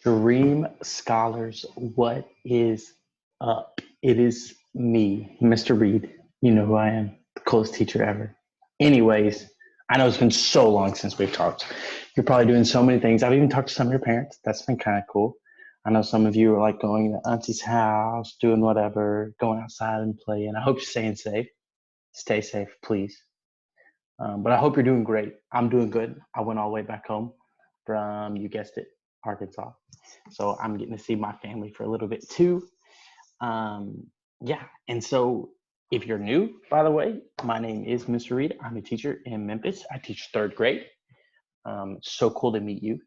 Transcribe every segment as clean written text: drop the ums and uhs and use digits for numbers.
Dream Scholars, what is up? It is me, Mr. Reed. You know who I am, the coolest teacher ever. Anyways, I know it's been so long since we've talked. You're probably doing so many things. I've even talked to some of your parents. That's been kind of cool. I know some of you are like going to Auntie's house, doing whatever, going outside and playing. I hope you're staying safe. Stay safe, please. But I hope you're doing great. I'm doing good. I went all the way back home from, you guessed it, Arkansas. So I'm getting to see my family for a little bit too. Yeah, and so if you're new, by the way, my name is Mr. Reed. I'm a teacher in Memphis. I teach third grade. So cool to meet you.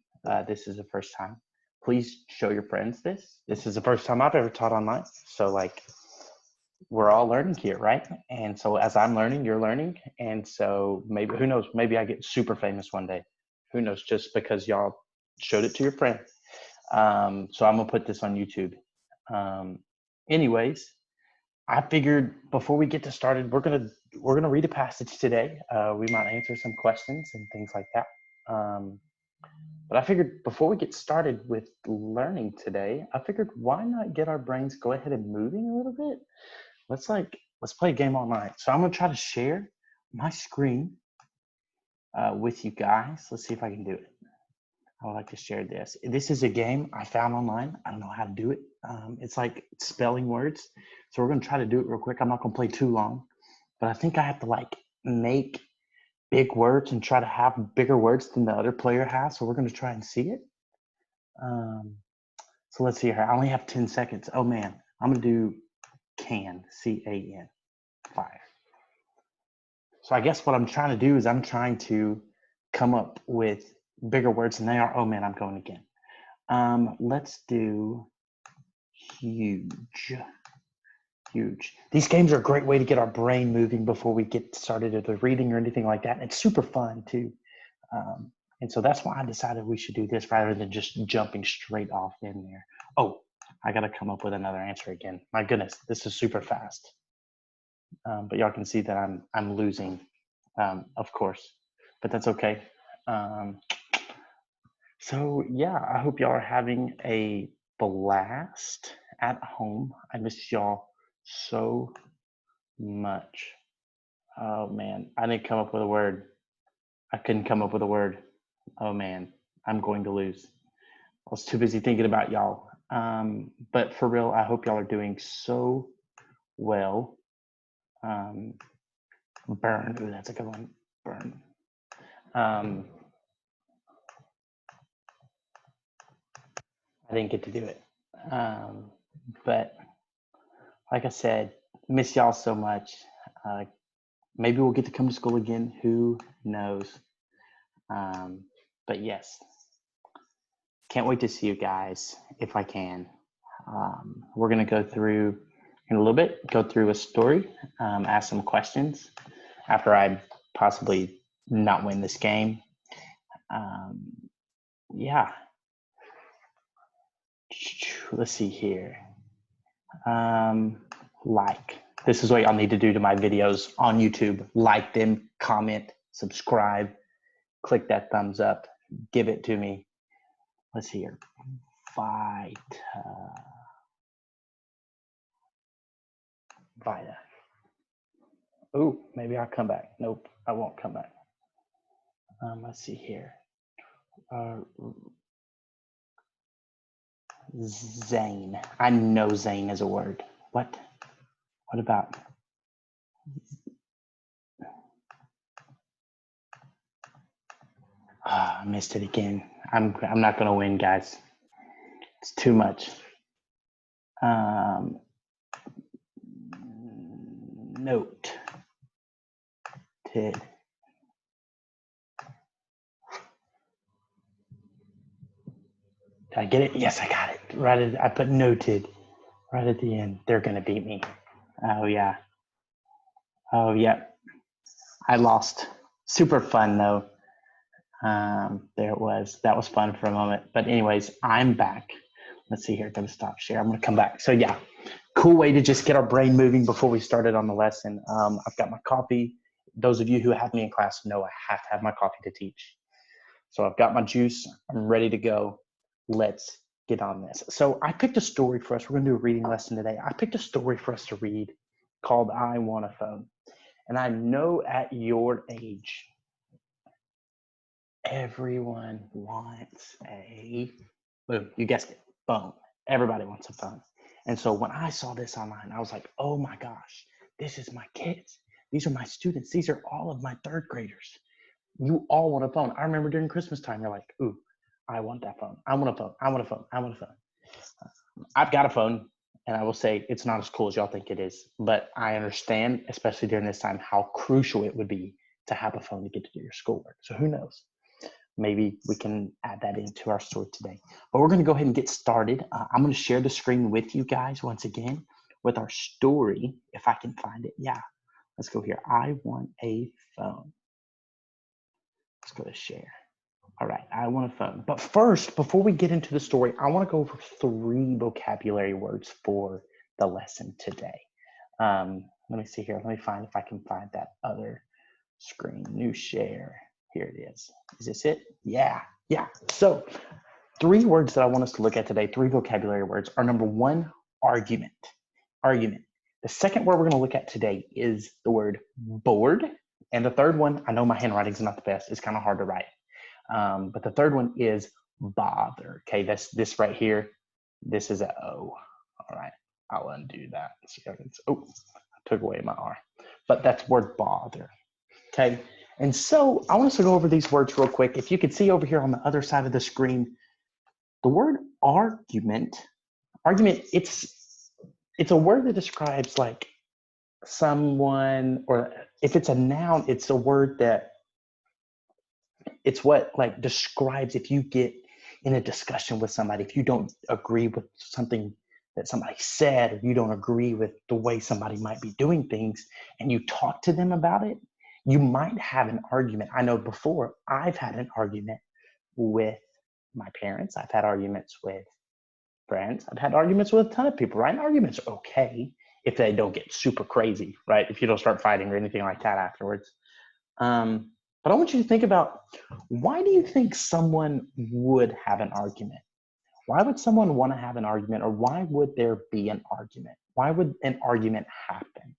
This is the first time. Please show your friends this. This is the first time I've ever taught online. So like we're all learning here, right? And so as I'm learning, you're learning. And so maybe, who knows, maybe I get super famous one day. Who knows, just because y'all showed it to your friend. So I'm gonna put this on YouTube. Anyways, I figured before we get started, we're gonna read a passage today. We might answer some questions and things like that. But I figured before we get started with learning today, I figured why not get our brains go ahead and moving a little bit? Let's play a game online. So I'm gonna try to share my screen with you guys. Let's see if I can do it. I would like to share this. This is a game I found online. I don't know how to do it. It's like spelling words. So we're gonna try to do it real quick. I'm not gonna play too long, but I think I have to like make big words and try to have bigger words than the other player has. So we're gonna try and see it. So let's see here. I only have 10 seconds. Oh man, I'm gonna do can, C-A-N, 5. So I guess what I'm trying to do is I'm trying to come up with bigger words than they are. Oh man, I'm going again. Let's do huge. Huge. These games are a great way to get our brain moving before we get started with the reading or anything like that. And it's super fun too. And so that's why I decided we should do this rather than just jumping straight off in there. Oh, I got to come up with another answer again. My goodness, this is super fast. But y'all can see that I'm losing, of course, but that's okay. So yeah, I hope y'all are having a blast at home. I miss y'all so much. Oh man, I didn't come up with a word. I couldn't come up with a word. Oh man, I'm going to lose. I was too busy thinking about y'all. But for real, I hope y'all are doing so well. Burn, ooh, that's a good one. Burn. I didn't get to do it. But like I said, miss y'all so much. Maybe we'll get to come to school again. Who knows? But yes, can't wait to see you guys if I can. We're going to go through in a little bit, go through a story, ask some questions after I possibly not win this game. Yeah. Let's see here. Like. This is what y'all need to do to my videos on YouTube. Like them, comment, subscribe, click that thumbs up, give it to me. Let's see here. Vita. Oh, maybe I'll come back. Nope, I won't come back. Let's see here. Zane. I know Zane is a word. What? What about? I missed it again. I'm not gonna win, guys. It's too much. Note. Tid. Did I get it? Yes, I got it. I put noted right at the end. They're gonna beat me. Oh yeah. Oh yeah. I lost. Super fun though. There it was. That was fun for a moment. But anyways, I'm back. Let's see here. I'm gonna stop share. I'm gonna come back. So yeah, cool way to just get our brain moving before we started on the lesson. I've got my coffee. Those of you who have me in class know I have to have my coffee to teach. So I've got my juice. I'm ready to go. Let's get on this. So I picked a story for us. We're going to do a reading lesson today. I picked a story for us to read called I Want a Phone. And I know at your age, everyone wants a, boom, you guessed it, phone. Everybody wants a phone. And so when I saw this online, I was like, oh my gosh, this is my kids. These are my students. These are all of my third graders. You all want a phone. I remember during Christmas time, you're like, ooh, I want that phone. I want a phone. I want a phone. I want a phone. I've got a phone, and I will say it's not as cool as y'all think it is, but I understand, especially during this time, how crucial it would be to have a phone to get to do your schoolwork. So who knows? Maybe we can add that into our story today. But we're going to go ahead and get started. I'm going to share the screen with you guys once again with our story, if I can find it. Yeah, let's go here. I want a phone. Let's go to share. All right, I want a phone. But first, before we get into the story, I want to go over 3 vocabulary words for the lesson today. Let me see here. Let me find if I can find that other screen. New share. Here it is. Is this it? Yeah. So 3 words that I want us to look at today, 3 vocabulary words, are number 1, argument. Argument. The second word we're going to look at today is the word bored. And the third one, I know my handwriting's not the best. It's kind of hard to write. But the third one is bother. Okay, this right here. This is an O. All right, I'll undo that. Oh, I took away my R. But that's word bother. Okay, and so I want us to go over these words real quick. If you could see over here on the other side of the screen, the word argument, it's a word that describes like someone, or if it's a noun, it's a word that it's what like describes if you get in a discussion with somebody, if you don't agree with something that somebody said, or you don't agree with the way somebody might be doing things, and you talk to them about it, you might have an argument. I know before I've had an argument with my parents. I've had arguments with friends. I've had arguments with a ton of people, right? And arguments are okay if they don't get super crazy, right? If you don't start fighting or anything like that afterwards. But I want you to think about, why do you think someone would have an argument? Why would someone want to have an argument, or why would there be an argument? Why would an argument happen?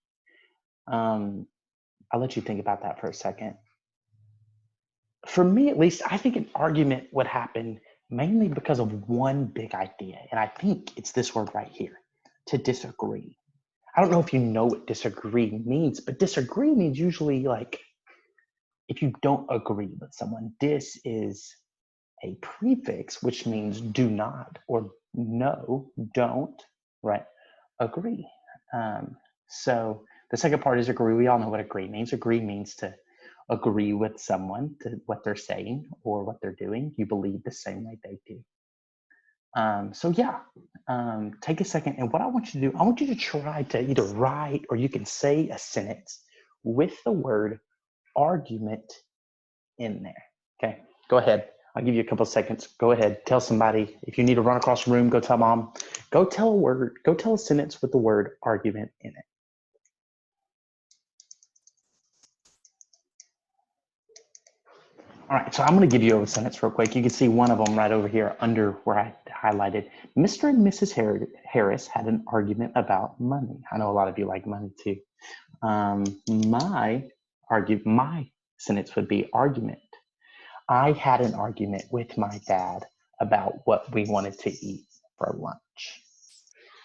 I'll let you think about that for a second. For me, at least, I think an argument would happen mainly because of one big idea. And I think it's this word right here, to disagree. I don't know if you know what disagree means, but disagree means usually like, if you don't agree with someone. Dis is a prefix, which means do not, or no, don't, right? Agree. So the second part is agree. We all know what agree means. Agree means to agree with someone to what they're saying or what they're doing. You believe the same way they do. So yeah, take a second. And what I want you to do, I want you to try to either write, or you can say a sentence with the word argument in there. Okay, go ahead. I'll give you a couple of seconds. Go ahead. Tell somebody. If you need to run across the room, go tell mom. Go tell a sentence with the word argument in it. All right, so I'm going to give you a sentence real quick. You can see one of them right over here under where I highlighted. Mr. and Mrs. Harris had an argument about money. I know a lot of you like money too. My sentence would be argument. I had an argument with my dad about what we wanted to eat for lunch.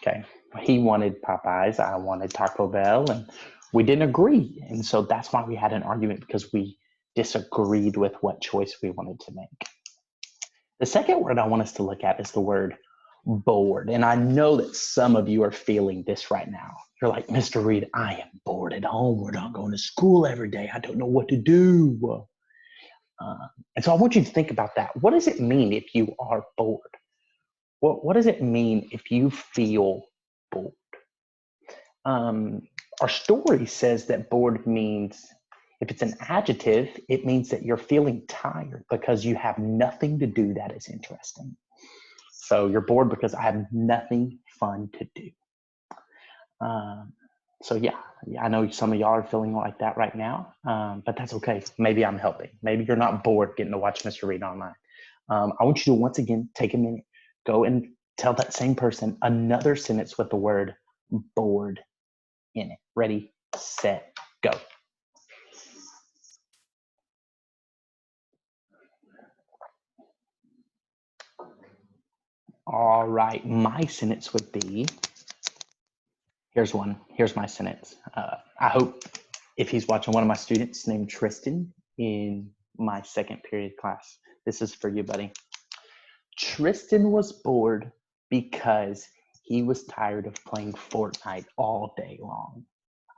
Okay, he wanted Popeyes, I wanted Taco Bell, and we didn't agree. And so that's why we had an argument, because we disagreed with what choice we wanted to make. The second word I want us to look at is the word bored. And I know that some of you are feeling this right now. You're like, Mr. Reed, I am bored at home. We're not going to school every day. I don't know what to do. And so I want you to think about that. What does it mean if you are bored? What does it mean if you feel bored? Our story says that bored means, if it's an adjective, it means that you're feeling tired because you have nothing to do that is interesting. So you're bored because I have nothing fun to do. So yeah, I know some of y'all are feeling like that right now, but that's okay. Maybe I'm helping. Maybe you're not bored getting to watch Mr. Reed online. I want you to once again take a minute, go and tell that same person another sentence with the word bored in it. Ready, set, go. All right, my sentence would be, here's one. Here's my sentence. I hope if he's watching, one of my students named Tristan in my second period class, this is for you, buddy. Tristan was bored because he was tired of playing Fortnite all day long.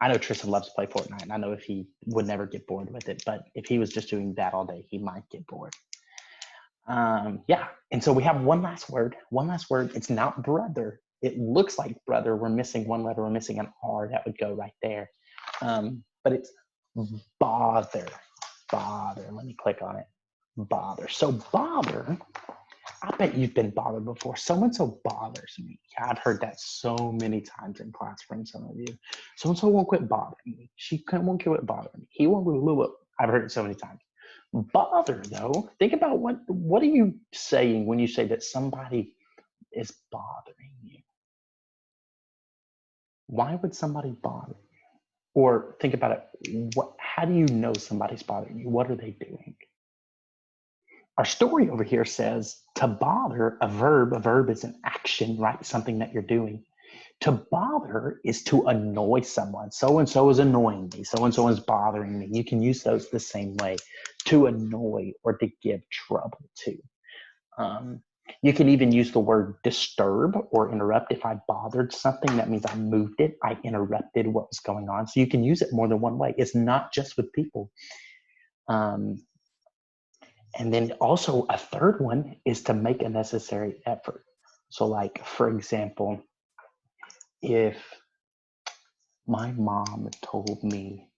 I know Tristan loves to play Fortnite, and I know if he would never get bored with it, but if he was just doing that all day, he might get bored. Yeah, and so we have one last word. It's not brother. It looks like brother. We're missing one letter. We're missing an R. That would go right there. But it's bother. Let me click on it. Bother. So bother, I bet you've been bothered before. So-and-so bothers me. I've heard that so many times in class from some of you. So-and-so won't quit bothering me. She won't quit bothering me. He won't quit. I've heard it so many times. Bother, though, think about what are you saying when you say that somebody is bothering you? Why would somebody bother you? Or think about it, how do you know somebody's bothering you? What are they doing? Our story over here says to bother, a verb is an action, right? Something that you're doing. To bother is to annoy someone. So-and-so is annoying me. So-and-so is bothering me. You can use those the same way, to annoy or to give trouble to. You can even use the word disturb or interrupt. If I bothered something, that means I moved it. I interrupted what was going on. So you can use it more than one way. It's not just with people. And then also a third one is to make a necessary effort. So like, for example, if my mom told me,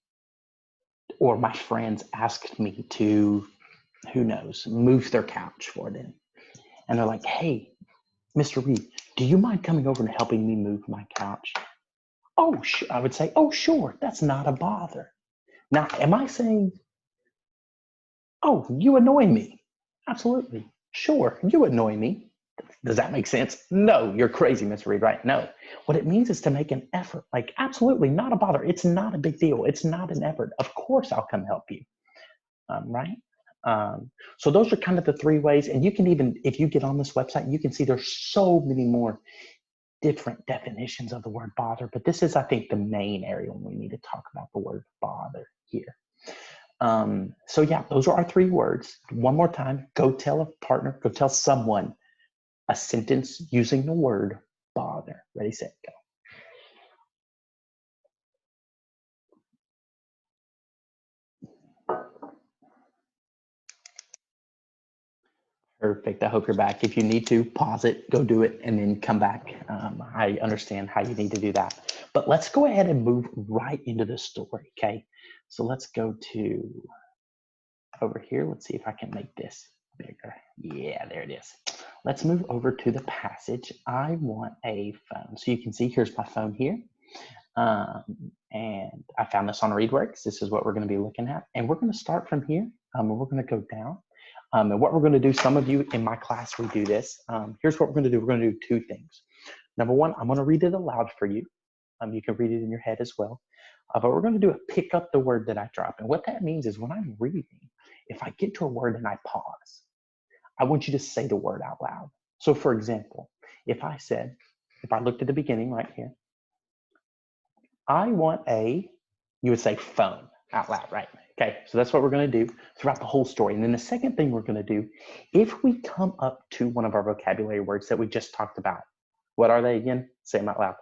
or my friends asked me to, who knows, move their couch for them. And they're like, hey, Mr. Reed, do you mind coming over and helping me move my couch? Oh, I would say, oh, sure, that's not a bother. Now, am I saying, oh, you annoy me? Absolutely. Sure, you annoy me. Does that make sense? No, you're crazy, Mr. Reed, right? No. What it means is to make an effort. Like, absolutely not a bother. It's not a big deal. It's not an effort. Of course, I'll come help you, right? So those are kind of the three ways. And you can even, if you get on this website, you can see there's so many more different definitions of the word bother. But this is, I think, the main area when we need to talk about the word bother here. So yeah, those are our three words. One more time, go tell a partner, go tell someone a sentence using the word bother. Ready, set, go. Perfect. I hope you're back. If you need to, pause it, go do it, and then come back. I understand how you need to do that. But let's go ahead and move right into the story, okay? So let's go to over here. Let's see if I can make this bigger. Yeah, there it is. Let's move over to the passage. I want a phone. So you can see here's my phone here. And I found this on ReadWorks. This is what we're going to be looking at. And we're going to start from here. And we're going to go down. And what we're going to do, some of you in my class, we do this. Here's what we're going to do. We're going to do two things. Number one, I'm going to read it aloud for you. You can read it in your head as well. But we're going to do a pick up the word that I drop. And what that means is when I'm reading, if I get to a word and I pause, I want you to say the word out loud. So for example, if I looked at the beginning right here, I want you would say phone out loud, right? Okay, so that's what we're going to do throughout the whole story. And then the second thing we're going to do, if we come up to one of our vocabulary words that we just talked about, what are they again? Say them out loud.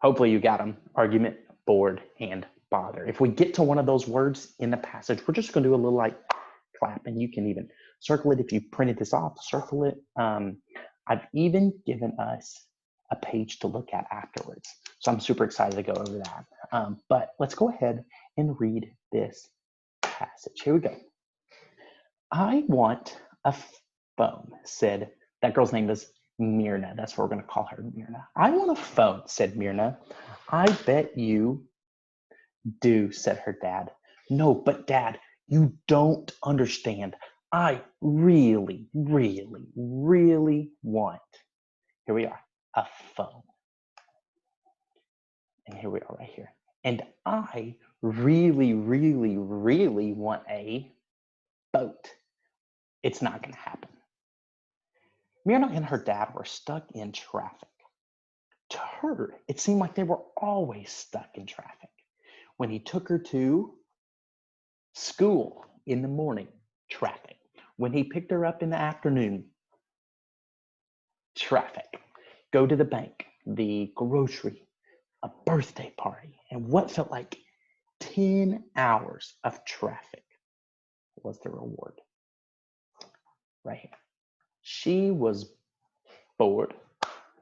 Hopefully you got them. Argument, bored, and bother. If we get to one of those words in the passage, we're just going to do a little like clap, and you can even circle it. If you printed this off, circle it. I've even given us a page to look at afterwards. So I'm super excited to go over that. But let's go ahead and read this passage. Here we go. I want a phone, said, that girl's name is Myrna. That's what we're going to call her, Myrna. I want a phone, said Myrna. I bet you do, said her dad. No, but Dad, you don't understand. I really, really, really want, here we are, a phone. And here we are right here. And I really, really, really want a boat. It's not going to happen. Myrna and her dad were stuck in traffic. To her, it seemed like they were always stuck in traffic. When he took her to school in the morning, traffic. When he picked her up in the afternoon, traffic. Go to the bank, the grocery, a birthday party, and what felt like 10 hours of traffic was the reward. Right here. She was bored.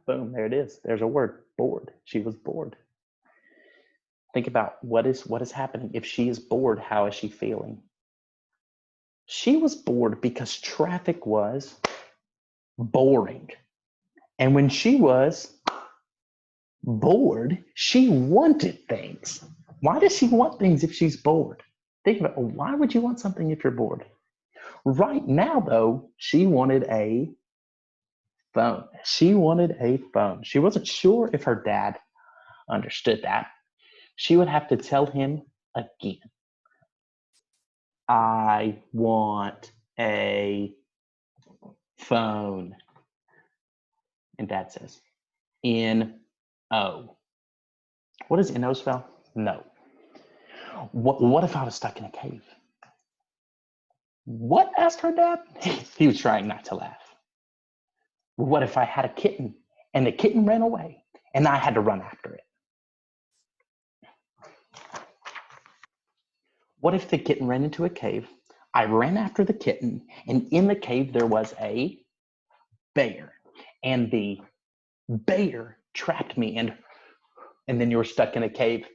Boom, there it is. There's a word, bored. She was bored. Think about what is happening. If she is bored, how is she feeling? She was bored because traffic was boring. And when she was bored, she wanted things. Why does she want things if she's bored? Think about, why would you want something if you're bored? Right now, though, she wanted a phone. She wanted a phone. She wasn't sure if her dad understood that. She would have to tell him again, I want a phone. And dad says, N-O. What does N-O spell? No. What if I was stuck in a cave? What? Asked her dad. He was trying not to laugh. What if I had a kitten and the kitten ran away and I had to run after it? What if the kitten ran into a cave? I ran after the kitten, and in the cave there was a bear, and the bear trapped me, and then you were stuck in a cave.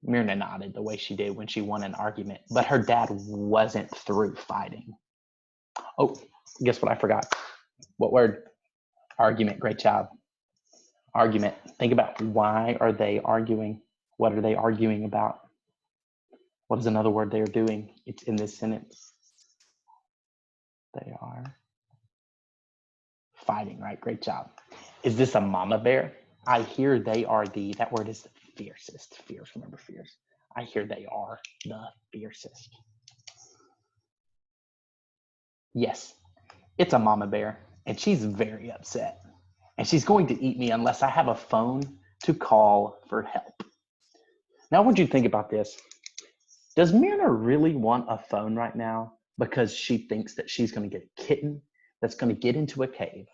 Myrna nodded the way she did when she won an argument, but her dad wasn't through fighting. Oh, guess what I forgot? What word? Argument. Great job. Argument. Think about, why are they arguing? What are they arguing about? What is another word they are doing? It's in this sentence. They are fighting, right? Great job. Is this a mama bear? I hear they are that word is the fiercest. Fierce, remember fierce. I hear they are the fiercest. Yes, it's a mama bear, and she's very upset. And she's going to eat me unless I have a phone to call for help. Now, what do you think about this? Does Myrna really want a phone right now because she thinks that she's going to get a kitten that's going to get into a cave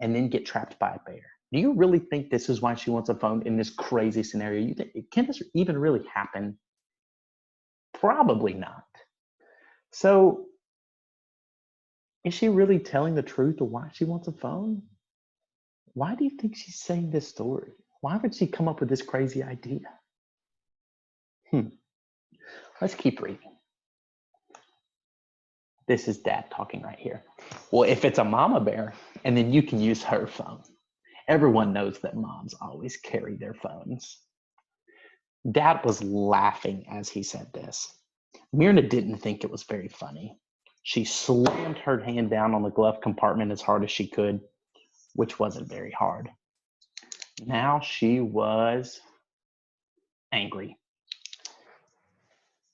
and then get trapped by a bear? Do you really think this is why she wants a phone in this crazy scenario? You think, can this even really happen? Probably not. So is she really telling the truth of why she wants a phone? Why do you think she's saying this story? Why would she come up with this crazy idea? Let's keep reading. This is dad talking right here. Well, if it's a mama bear, and then you can use her phone. Everyone knows that moms always carry their phones. Dad was laughing as he said this. Myrna didn't think it was very funny. She slammed her hand down on the glove compartment as hard as she could, which wasn't very hard. Now she was angry.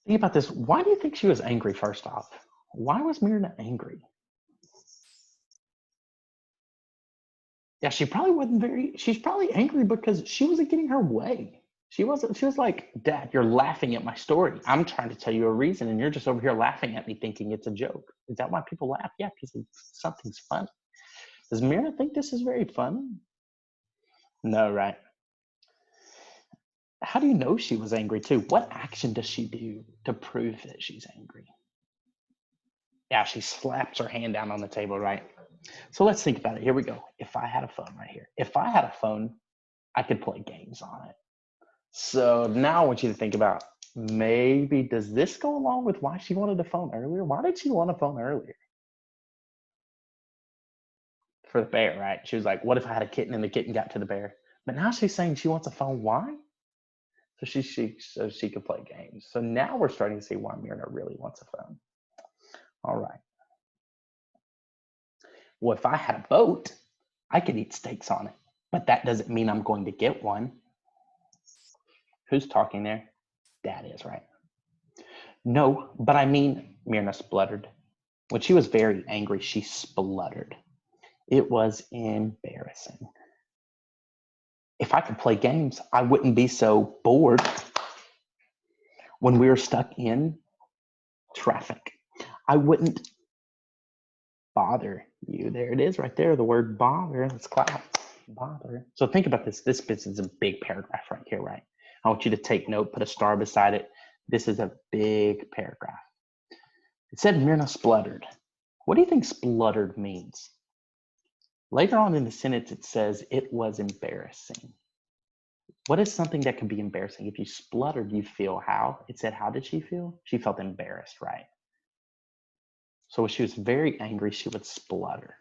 Think about this. Why do you think she was angry first off? Why was Myrna angry? Yeah, she probably wasn't she's probably angry because she wasn't getting her way. She was like, Dad, you're laughing at my story. I'm trying to tell you a reason and you're just over here laughing at me thinking it's a joke. Is that why people laugh? Yeah, because something's funny. Does Myrna think this is very fun? No, right? How do you know she was angry too? What action does she do to prove that she's angry? Yeah, she slaps her hand down on the table, right? So let's think about it. Here we go. If I had a phone right here, if I had a phone, I could play games on it. So now I want you to think about, maybe does this go along with why she wanted a phone earlier? Why did she want a phone earlier? For the bear, right? She was like, what if I had a kitten and the kitten got to the bear? But now she's saying she wants a phone. Why? So she could play games. So now we're starting to see why Myrna really wants a phone. All right. Well, if I had a boat, I could eat steaks on it, but that doesn't mean I'm going to get one. Who's talking there? Dad is, right? No, but I mean, Myrna spluttered. When she was very angry, she spluttered. It was embarrassing. If I could play games, I wouldn't be so bored. When we were stuck in traffic, I wouldn't bother you. There it is right there, the word bother. Let's clap. Bother. So think about this. This is a big paragraph right here, right? I want you to take note, put a star beside it. This is a big paragraph. It said Myrna spluttered. What do you think spluttered means? Later on in the sentence, it says it was embarrassing. What is something that can be embarrassing? If you spluttered, you feel how? It said, how did she feel? She felt embarrassed, right? So when she was very angry, she would splutter.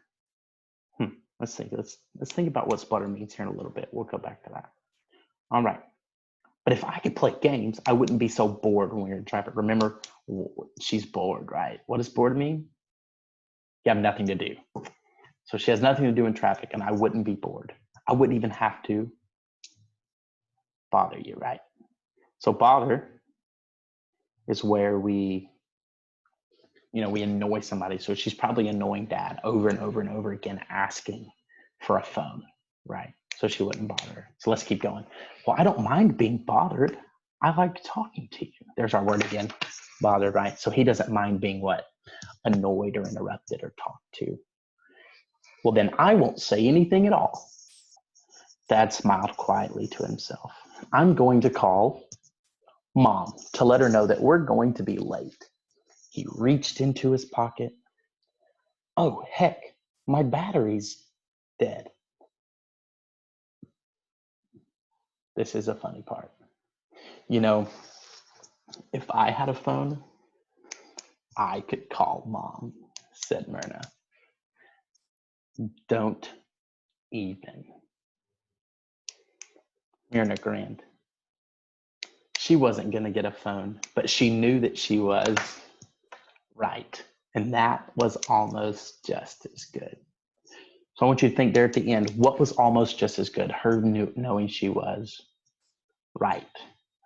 Let's think. Let's think about what splutter means here in a little bit. We'll go back to that. All right. But if I could play games, I wouldn't be so bored when we were in traffic. Remember, she's bored, right? What does bored mean? You have nothing to do. So she has nothing to do in traffic, and I wouldn't be bored. I wouldn't even have to bother you, right? So bother is where we annoy somebody. So she's probably annoying Dad over and over and over again, asking for a phone, right? So she wouldn't bother. So let's keep going. Well, I don't mind being bothered. I like talking to you. There's our word again, bothered, right? So he doesn't mind being what? Annoyed or interrupted or talked to. Well, then I won't say anything at all. Dad smiled quietly to himself. I'm going to call Mom to let her know that we're going to be late. He reached into his pocket. Oh, heck, my battery's dead. This is a funny part. You know, if I had a phone, I could call Mom, said Myrna. Don't even. Myrna grinned. She wasn't going to get a phone, but she knew that she was right. And that was almost just as good. So I want you to think there at the end, what was almost just as good? Her knowing she was right,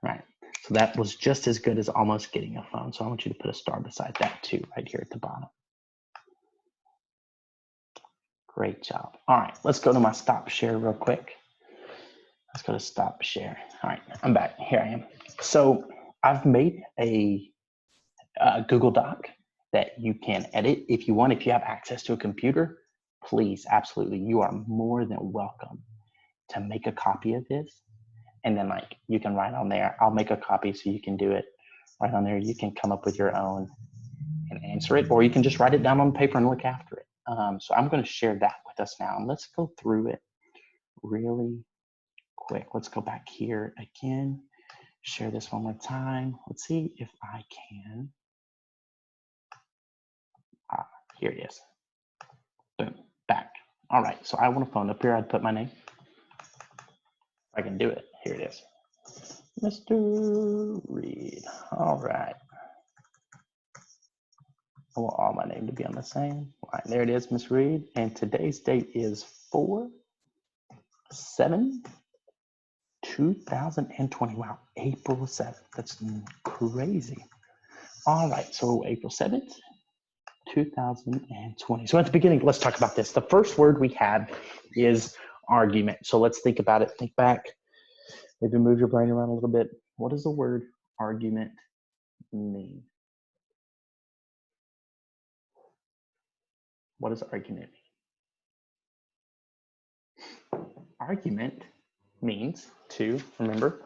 right? So that was just as good as almost getting a phone. So I want you to put a star beside that too, right here at the bottom. Great job. All right, let's go to my stop share real quick. Let's go to stop share. All right, I'm back. Here I am. So I've made a Google Doc that you can edit if you want. If you have access to a computer, please, absolutely, you are more than welcome to make a copy of this. And then you can write on there. I'll make a copy so you can do it right on there. You can come up with your own and answer it, or you can just write it down on paper and look after it. So I'm going to share that with us now. And let's go through it really quick. Let's go back here again. Share this one more time. Let's see if I can. Here it is. Boom, back. All right, so I want a phone up here. I'd put my name. If I can do it, here it is. Mr. Reed. All right. I want all my name to be on the same line. There it is, Miss Reed. And today's date is 4/7/2020. Wow, April 7th. That's crazy. All right, so April 7th, 2020. So at the beginning, let's talk about this. The first word we have is argument. So let's think about it. Think back. Maybe move your brain around a little bit. What does the word argument mean? What does argument mean? Argument means to, remember,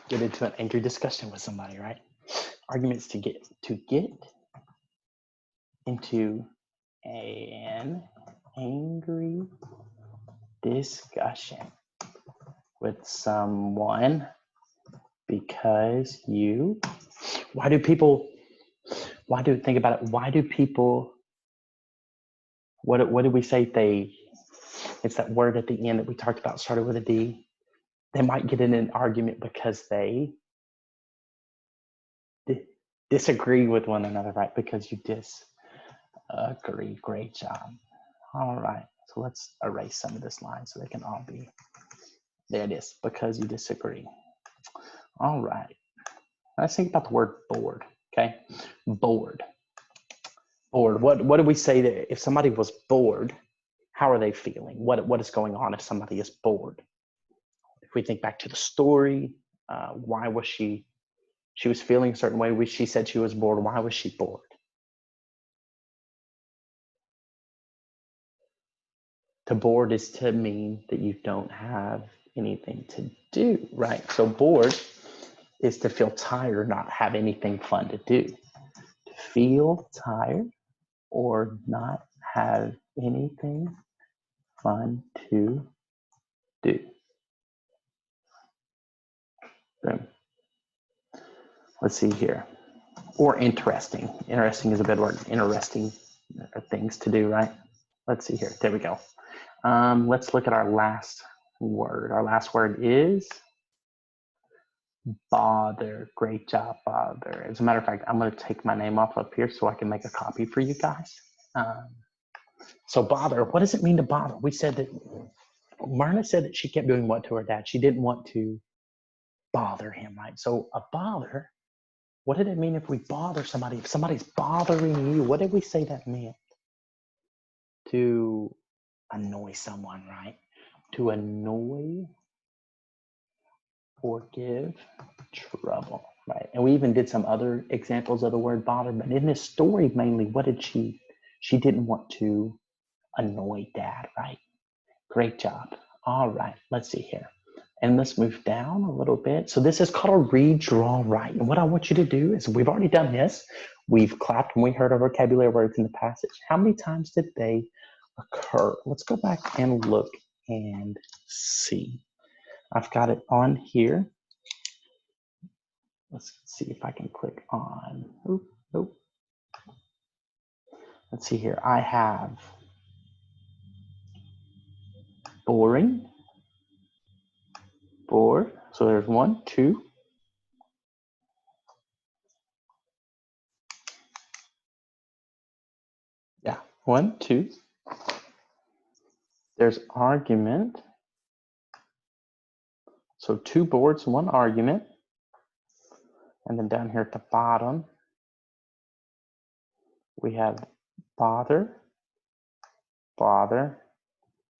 get into an angry discussion with somebody, right? Arguments to get into an angry discussion with someone because you, think about it, why do people, what did we say it's that word at the end that we talked about, started with a D. They might get in an argument because they disagree with one another, right? Because you disagree. Great job. All right. So let's erase some of this line so they can all be, there it is, because you disagree. All right. Let's think about the word bored, okay? Bored. Bored. What do we say that if somebody was bored, how are they feeling? What is going on if somebody is bored? If we think back to the story, why was she was feeling a certain way. She said she was bored. Why was she bored? To bored is to mean that you don't have anything to do, right? So bored is to feel tired, not have anything fun to do. To feel tired or not have anything fun to do. Boom. Let's see here. Or interesting. Interesting is a good word. Interesting things to do, right? Let's see here. There we go. Let's look at our last word. Our last word is bother. Great job, bother. As a matter of fact, I'm going to take my name off up here so I can make a copy for you guys. So bother, what does it mean to bother? We said that Myrna said that she kept doing what to her dad? She didn't want to bother him, right? So a bother, what did it mean if we bother somebody? If somebody's bothering you, what did we say that meant? To annoy someone, right? To annoy or give trouble, right? And we even did some other examples of the word bother, but in this story, mainly, what did she didn't want to annoy dad, right? Great job. All right, let's see here. And let's move down a little bit. So this is called a read, draw, write. And what I want you to do is, we've already done this. We've clapped when we heard our vocabulary words in the passage. How many times did they occur? Let's go back and look and see. I've got it on here. Let's see if I can click on, nope. Let's see here. I have boring, bored. So there's 1, 2. Yeah, 1, 2. There's argument. So 2 boards, 1 argument. And then down here at the bottom, we have bother,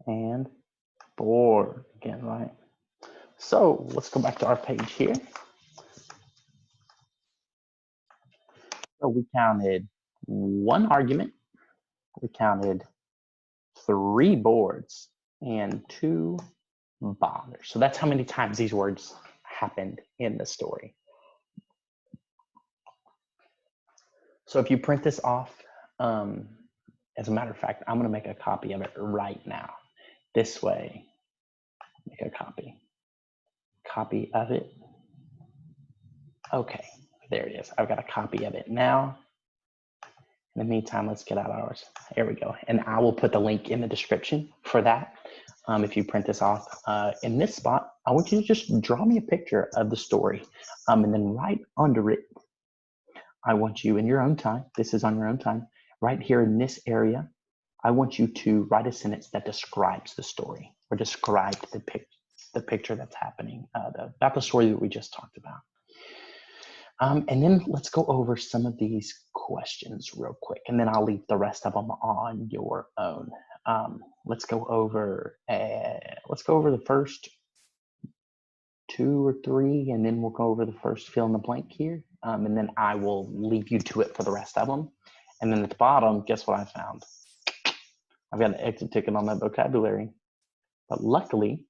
and bored again, right? So let's go back to our page here. So we counted 1 argument, we counted 3 boards, and 2 bothers. So that's how many times these words happened in the story. So if you print this off, as a matter of fact, I'm going to make a copy of it right now. This way, make a copy of it. Okay, there it is. I've got a copy of it now. In the meantime, let's get out ours. Here we go. And I will put the link in the description for that. If you print this off in this spot, I want you to just draw me a picture of the story. And then right under it, I want you in your own time, this is on your own time, right here in this area, I want you to write a sentence that describes the story or describe the picture that's happening, about the story that we just talked about. And then let's go over some of these questions real quick, and then I'll leave the rest of them on your own. Let's go over the first 2 or 3, and then we'll go over the first fill in the blank here. And then I will leave you to it for the rest of them. And then at the bottom, guess what I found? I've got an exit ticket on that vocabulary. But luckily,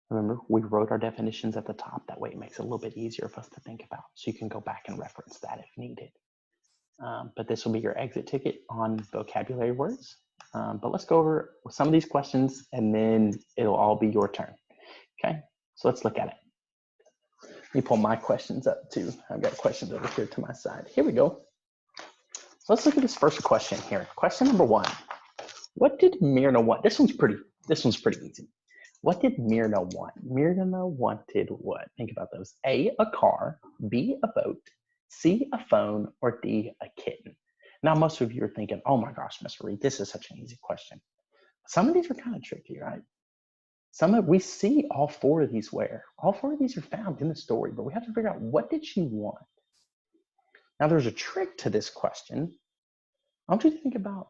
remember, we wrote our definitions at the top. That way it makes it a little bit easier for us to think about. So you can go back and reference that if needed. But this will be your exit ticket on vocabulary words. But let's go over some of these questions and then it'll all be your turn. Okay, so let's look at it. Let me pull my questions up too. I've got questions over here to my side. Here we go. So let's look at this first question here. Question number 1. What did Myrna want? This one's pretty easy. What did Myrna want? Myrna wanted what? Think about those. A car, B, a boat, C, a phone, or D, a kitten? Now, most of you are thinking, oh my gosh, Mr. Reed, this is such an easy question. Some of these are kind of tricky, right? We see all four of these where? All four of these are found in the story, but we have to figure out, what did she want? Now, there's a trick to this question. I want you to think about,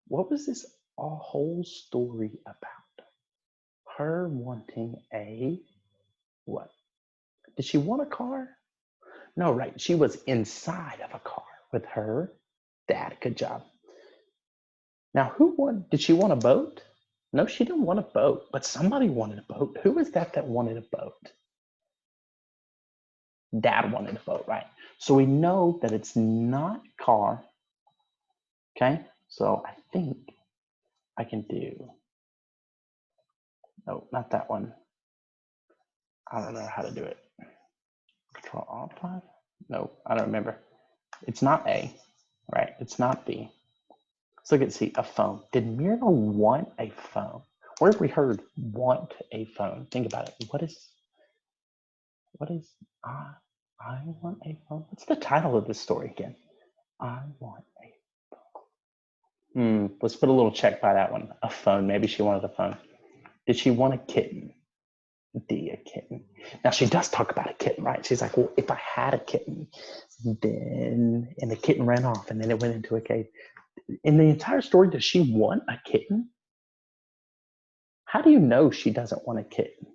what was this whole story about? Her wanting a what? Did she want a car? No, right. She was inside of a car with her dad. Good job. Now, did she want a boat? No, she didn't want a boat, but somebody wanted a boat. Who was that wanted a boat? Dad wanted a boat, right? So we know that it's not car. Okay, so I think I can do, no, not that one. I don't know how to do it. Control Alt 5? No, I don't remember. It's not A, right? It's not B. Let's look at C, a phone. Did Myrna want a phone? Where have we heard want a phone? Think about it. What is I want a phone? What's the title of this story again? I want a phone. Let's put a little check by that one. A phone. Maybe she wanted a phone. Did she want a kitten? D, a kitten. Now she does talk about a kitten, right? She's like, well, if I had a kitten, then, and the kitten ran off and then it went into a cave. In the entire story, does she want a kitten? How do you know she doesn't want a kitten?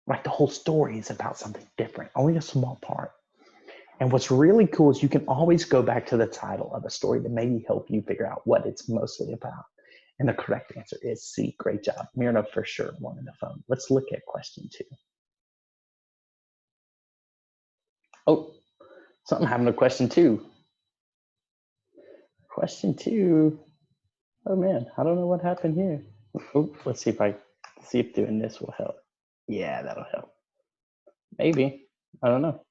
Like, the whole story is about something different, only a small part. And what's really cool is you can always go back to the title of a story to maybe help you figure out what it's mostly about. And the correct answer is C. Great job. Myrna for sure wanted a phone. Let's look at question 2. Oh, something happened to question 2. Question 2. Oh man, I don't know what happened here. Oh, let's see if doing this will help. Yeah, that'll help. Maybe. I don't know.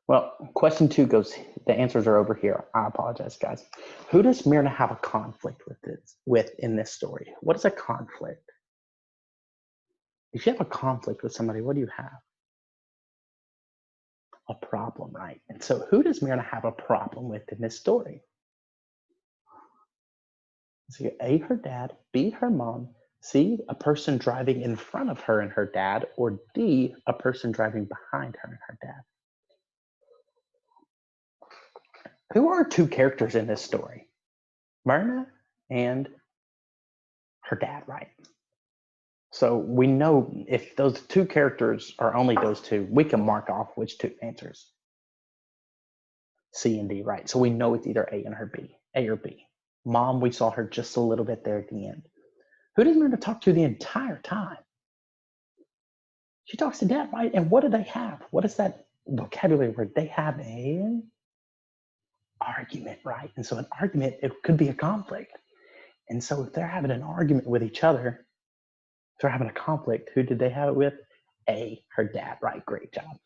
Well, question 2 goes, the answers are over here. I apologize, guys. Who does Myrna have a conflict with in this story? What is a conflict? If you have a conflict with somebody, what do you have? A problem, right? And so who does Myrna have a problem with in this story? So A, her dad, B, her mom, C, a person driving in front of her and her dad, or D, a person driving behind her and her dad. Who are 2 characters in this story? Myrna and her dad, right? So we know if those 2 characters are only those 2, we can mark off which 2 answers. C and D, right? So we know it's either A or B. Mom, we saw her just a little bit there at the end. Who does Myrna talk to the entire time? She talks to dad, right? And what do they have? What is that vocabulary word? They have an argument, right? And so an argument, it could be a conflict. And so if they're having an argument with each other, if they're having a conflict, who did they have it with? A, her dad, right? Great job.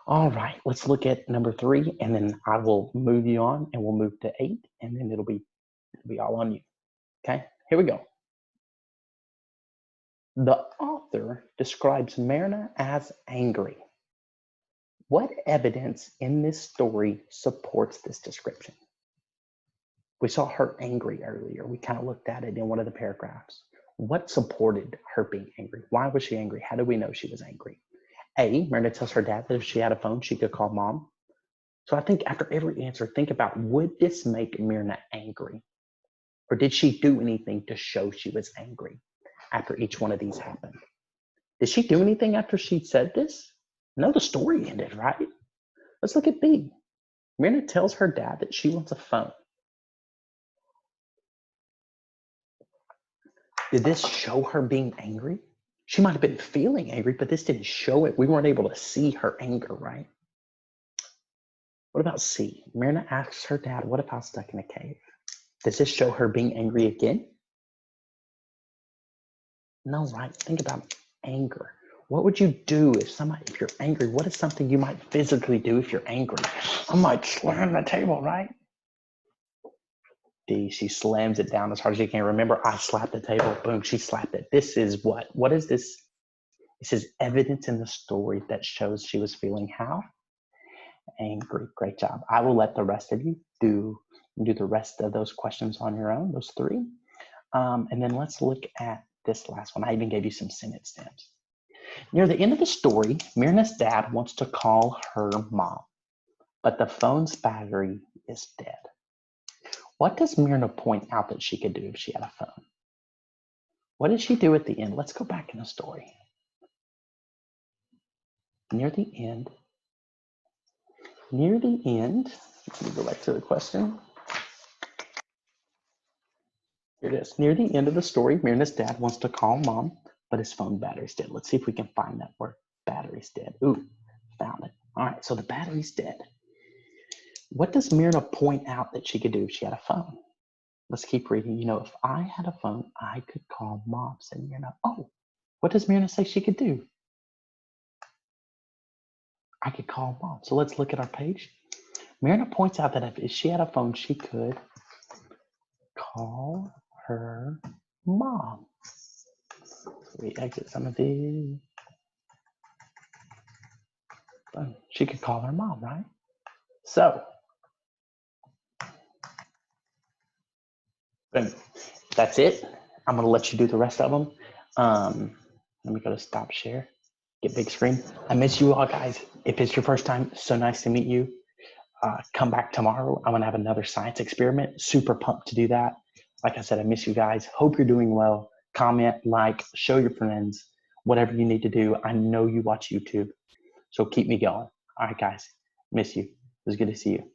All right, let's look at number 3, and then I will move you on, and we'll move to 8, and then it'll be all on you. Okay, here we go. The author describes Myrna as angry. What evidence in this story supports this description? We saw her angry earlier. We kind of looked at it in one of the paragraphs. What supported her being angry? Why was she angry? How do we know she was angry? A, Myrna tells her dad that if she had a phone, she could call mom. So I think after every answer, think about, would this make Myrna angry? Or did she do anything to show she was angry after each one of these happened? Did she do anything after she said this? No, the story ended, right? Let's look at B. Myrna tells her dad that she wants a phone. Did this show her being angry? She might have been feeling angry, but this didn't show it. We weren't able to see her anger, right? What about C? Myrna asks her dad, what if I was stuck in a cave? Does this show her being angry again? No, right? Think about anger. What would you do if you're angry? What is something you might physically do if you're angry? I might slam the table, right? D, she slams it down as hard as she can. Remember, I slapped the table. Boom, she slapped it. This is what? What is this? It says evidence in the story that shows she was feeling how angry. Great job. I will let the rest of you do the rest of those questions on your own, those three. And then let's look at this last one. I even gave you some sentence stems. Near the end of the story, Myrna's dad wants to call her mom, but the phone's battery is dead. What does Myrna point out that she could do if she had a phone? What did she do at the end? Let's go back in the story. Near the end, let me go back to the question. Here it is. Near the end of the story, Myrna's dad wants to call mom, but his phone battery's dead. Let's see if we can find that word. Battery's dead. Ooh, found it. All right, so the battery's dead. What does Myrna point out that she could do if she had a phone? Let's keep reading. You know, if I had a phone, I could call mom, said Myrna. Oh, what does Myrna say she could do? I could call mom. So let's look at our page. Myrna points out that if she had a phone, she could call her mom. So we exit some of these. She could call her mom, right? So, that's it. I'm gonna let you do the rest of them. Let me go to stop share, get big screen. I miss you all, guys. If it's your first time, so nice to meet you. Come back tomorrow. I'm gonna have another science experiment. Super pumped to do that. Like I said, I miss you guys. Hope you're doing well. Comment, like, show your friends, whatever you need to do. I know you watch YouTube, so keep me going. All right, guys, miss you. It was good to see you.